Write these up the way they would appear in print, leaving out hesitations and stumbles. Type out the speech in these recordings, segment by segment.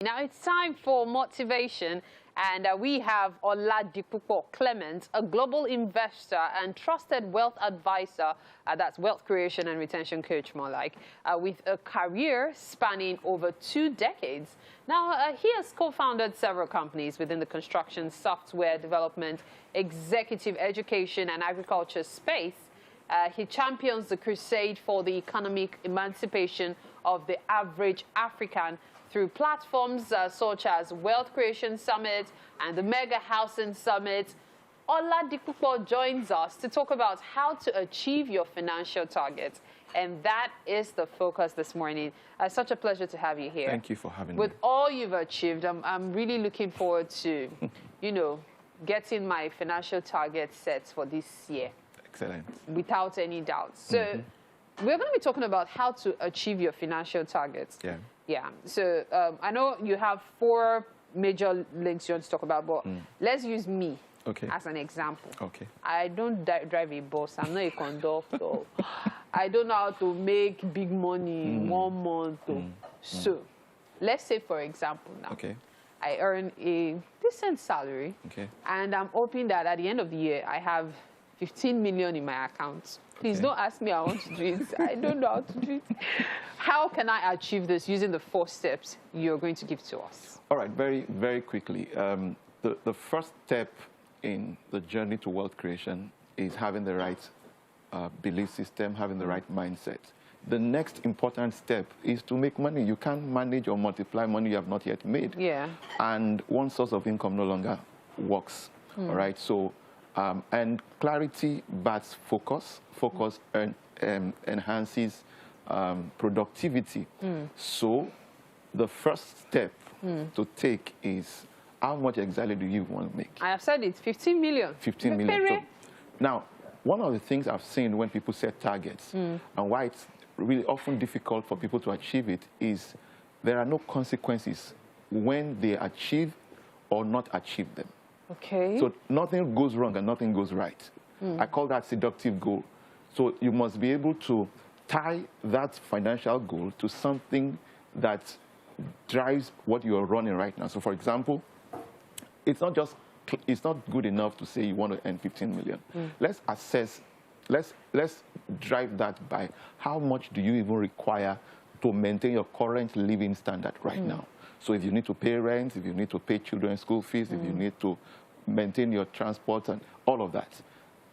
Now it's time for motivation, and we have Oladipupo Clement, a global investor and trusted wealth advisor, that's wealth creation and retention coach more like, with a career spanning over 2 decades. Now, he has co-founded several companies within the construction, software development, executive education and agriculture space. He champions the crusade for the economic emancipation of the average African through platforms such as Wealth Creation Summit and the Mega Housing Summit. Oladipupo joins us to talk about how to achieve your financial targets. And that is the focus this morning. Such a pleasure to have you here. Thank you for having me. With all you've achieved, I'm really looking forward to, getting my financial targets set for this year. Excellent. Without any doubt. So we're going to be talking about how to achieve your financial targets. Yeah. Yeah. So I know you have 4 major links you want to talk about, but let's use me as an example. Okay. I don't drive a bus. I'm not a conductor. I don't know how to make big money in 1 month. So let's say, for example, now I earn a decent salary, and I'm hoping that at the end of the year, I have 15 million in my account. Please don't ask me how to do it. I don't know how to do it. How can I achieve this using the 4 steps you're going to give to us? All right, very, very quickly. The first step in the journey to wealth creation is having the right belief system, having the right mindset. The next important step is to make money. You can't manage or multiply money you have not yet made. Yeah. And one source of income no longer works. All right, so and clarity backs focus. Focus enhances productivity. So the first step to take is how much exactly do you want to make? I have said it, 15 million. 15 million. So, now, one of the things I've seen when people set targets and why it's really often difficult for people to achieve it is there are no consequences when they achieve or not achieve them. Okay. So nothing goes wrong and nothing goes right. I call that seductive goal. So you must be able to tie that financial goal to something that drives what you are running right now. So for example, it's not good enough to say you want to earn 15 million. Let's assess, let's drive that by how much do you even require to maintain your current living standard right now. So if you need to pay rent, if you need to pay children's school fees, if you need to maintain your transport and all of that.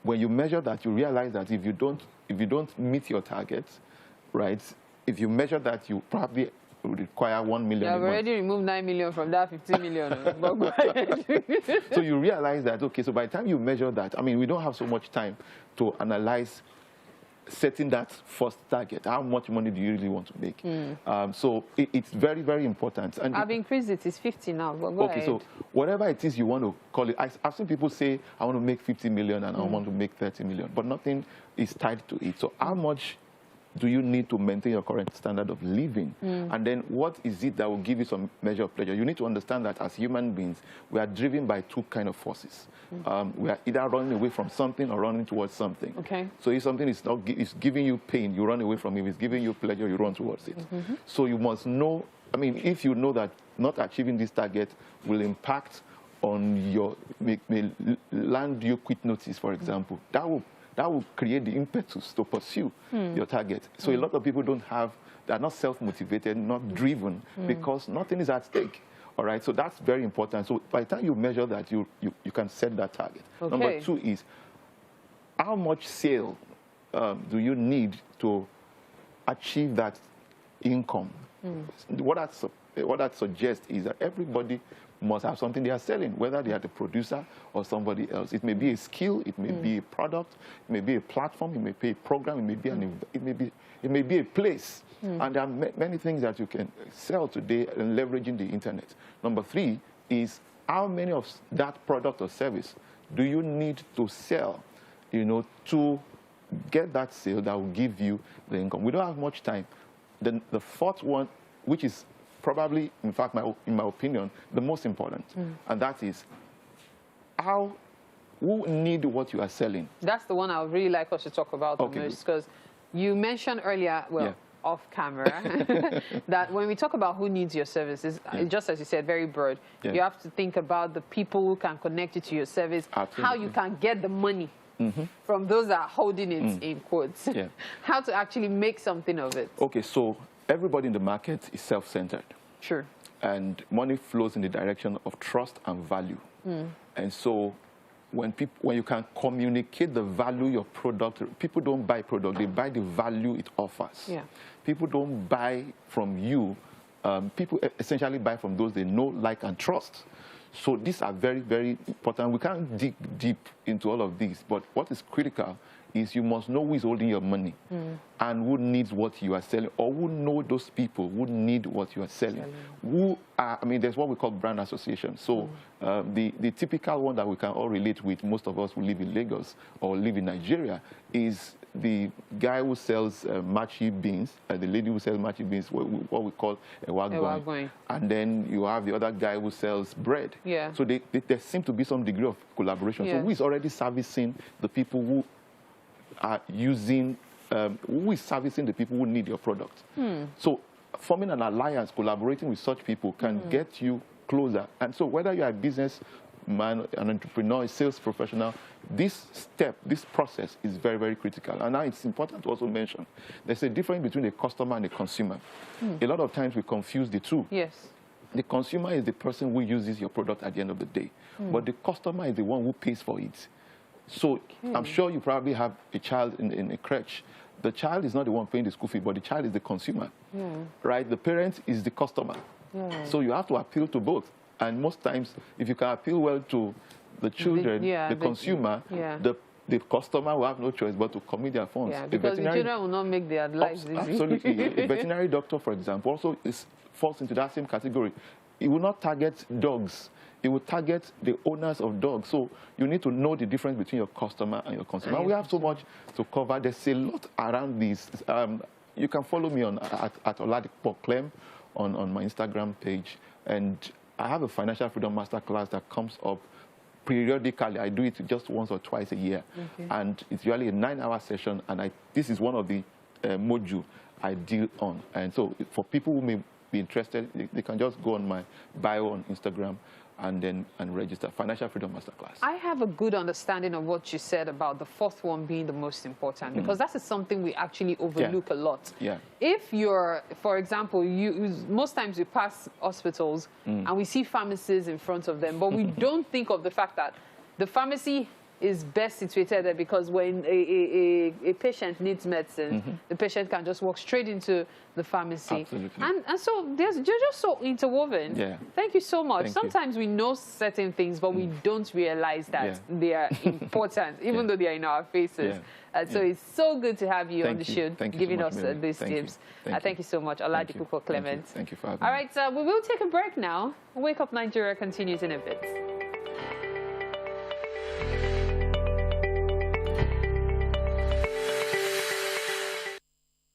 When you measure that, you realize that if you don't meet your targets, right, if you measure that, you probably would require 1 million. You have already removed 9 million from that 15 million. So you realize that, okay, so by the time you measure that, I mean, we don't have so much time to analyze setting that first target. How much money do you really want to make? So it's very, very important. And I've increased it. It's 50 now. But go ahead. So whatever it is you want to call it, I've seen people say, I want to make 50 million and I want to make 30 million, but nothing is tied to it. So how much do you need to maintain your current standard of living? And then what is it that will give you some measure of pleasure? You need to understand that as human beings, we are driven by 2 kind of forces. We are either running away from something or running towards something. Okay. So if something is giving you pain, you run away from it. If it's giving you pleasure, you run towards it. So you must know, I mean, if you know that not achieving this target will impact on your, may land you quit notice, for example, that will create the impetus to pursue your target. So a lot of people they're not self-motivated, not driven, because nothing is at stake. All right, so that's very important. So by the time you measure that, you can set that target. Number 2 is, how much sale do you need to achieve that income? What that suggests is that everybody must have something they are selling, whether they are the producer or somebody else. It may be a skill, it may be a product, it may be a platform, it may be a program, it may be it may be a place. And there are many things that you can sell today and leveraging the internet. Number 3 is, how many of that product or service do you need to sell, to get that sale that will give you the income? We don't have much time. Then the 4th one, which is probably, in fact, in my opinion, the most important, and that is who need what you are selling. That's the one I would really like us to talk about the most, because you mentioned earlier, off camera that when we talk about who needs your services, just as you said, very broad. You have to think about the people who can connect you to your service, how you can get the money from those that are holding it in quotes, how to actually make something of it. Okay, so everybody in the market is self-centered. Sure. And money flows in the direction of trust and value. And so when you can communicate the value your product, people don't buy product, they buy the value it offers. People don't buy from you. People essentially buy from those they know, like, and trust. So these are very, very important. We can't dig deep into all of these, but what is critical is you must know who is holding your money and who needs what you are selling, or who know those people who need what you are selling. Who are, I mean, there's what we call brand association. So the typical one that we can all relate with, most of us who live in Lagos or live in Nigeria, is the guy who sells machi beans, the lady who sells machi beans, what we call a wagwan. And then you have the other guy who sells bread. So there seems to be some degree of collaboration. So who is already servicing the people who are using, who is servicing the people who need your product? So forming an alliance, collaborating with such people can get you closer. And so whether you are a businessman, an entrepreneur, a sales professional, this step, this process is very, very critical. And now it's important to also mention, there's a difference between the customer and the consumer. A lot of times we confuse the two. The consumer is the person who uses your product at the end of the day. But the customer is the one who pays for it. So I'm sure you probably have a child in a crèche. The child is not the one paying the school fee, but the child is the consumer, right? The parent is the customer. So you have to appeal to both. And most times, if you can appeal well to the children, the consumer, the customer will have no choice but to commit their funds. Because the children will not make their lives easy. Absolutely. A veterinary doctor, for example, also falls into that same category. He will not target dogs. It will target the owners of dogs. So you need to know the difference between your customer and your consumer. We have so much to cover. There's a lot around this. You can follow me at Oladipupo Clement on my Instagram page. And I have a financial freedom masterclass that comes up periodically. I do it just once or twice a year. And it's usually a 9-hour session. And this is one of the modules I deal on. And so for people who may be interested, they can just go on my bio on Instagram and register. Financial Freedom Masterclass. I have a good understanding of what you said about the fourth one being the most important, because that is something we actually overlook a lot. If you're, for example, most times we pass hospitals and we see pharmacies in front of them, but we don't think of the fact that the pharmacy is best situated there, because when a patient needs medicine, the patient can just walk straight into the pharmacy. And so they're just so interwoven. Thank you so much. Sometimes we know certain things, but we don't realize that they are important, even though they are in our faces. So it's so good to have you on the show, giving us these tips. Thank you so much, Oladipupo Clement. Thank you for having me. All right, we will take a break now. Wake Up Nigeria continues in a bit.